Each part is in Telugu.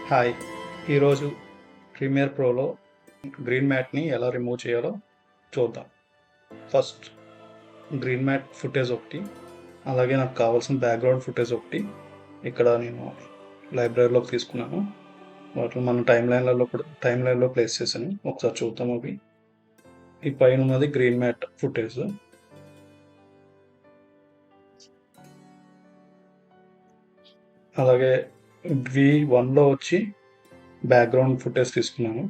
హాయ్! ఈరోజు ప్రీమియర్ ప్రోలో గ్రీన్ మ్యాట్‌ని ఎలా రిమూవ్ చేయాలో చూద్దాం. ఫస్ట్ గ్రీన్ మ్యాట్ ఫుటేజ్ ఒకటి, అలాగే నాకు కావాల్సిన బ్యాక్‌గ్రౌండ్ ఫుటేజ్ ఒకటి ఇక్కడ నేను లైబ్రరీలోకి తీసుకున్నాను. వాటిని మన టైమ్ లైన్‌లో ప్లేస్ చేశాను. ఒకసారి చూద్దాం అవి. ఈ పైన ఉన్నది గ్రీన్ మ్యాట్ ఫుటేజ్. అలాగే V1లో వచ్చి బ్యాక్‌గ్రౌండ్ ఫుటేజ్ తీసుకున్నాను.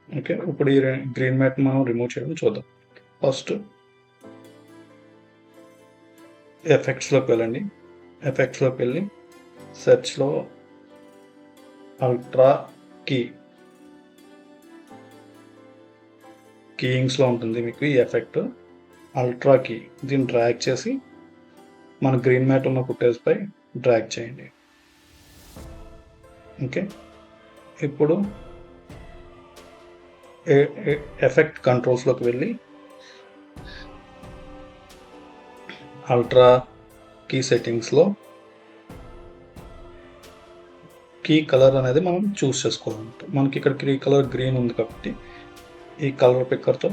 ఓకే. ఇప్పుడు ఈ గ్రీన్ మ్యాట్ మనం రిమూవ్ చేయడం చూద్దాం. ఫస్ట్ ఎఫెక్ట్స్లోకి వెళ్ళండి. ఎఫెక్ట్స్లోకి వెళ్ళి సెర్చ్లో అల్ట్రా కీయింగ్స్లో ఉంటుంది మీకు ఈ ఎఫెక్ట్. అల్ట్రా కీ దీన్ని డ్రాగ్ చేసి మన గ్రీన్ మ్యాట్ ఉన్న ఫుటేజ్ పై డ్రాగ్ చేయండి. ఓకే. ఇప్పుడు ఎఫెక్ట్ కంట్రోల్స్లోకి వెళ్ళి అల్ట్రా కీ సెట్టింగ్స్లో కీ కలర్ అనేది మనం చూస్ చేసుకోవాలంట. మనకి ఇక్కడ కీ కలర్ గ్రీన్ ఉంది కాబట్టి ఈ కలర్ పిక్కర్తో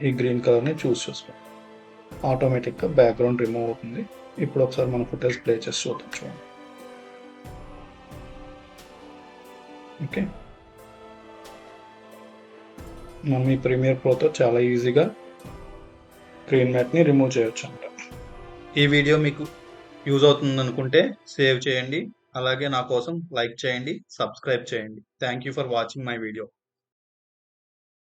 ఈ గ్రీన్ కలర్ని చూస్ చేసుకోవాలి. ఆటోమేటిక్గా బ్యాక్గ్రౌండ్ రిమూవ్ అవుతుంది. ఇప్పుడు ఒకసారి మన ఫుటేజ్ ప్లే చేసి చూద్దాం. చూడండి. ఓకే. మనం ఈ ప్రీమియర్ ప్రోతో చాలా ఈజీగా గ్రీన్ మ్యాట్ని రిమూవ్ చేయొచ్చు అంట. ఈ వీడియో మీకు యూజ్ అవుతుంది అనుకుంటే సేవ్ చేయండి. అలాగే నా కోసం లైక్ చేయండి, సబ్స్క్రైబ్ చేయండి. Thank you for watching my video.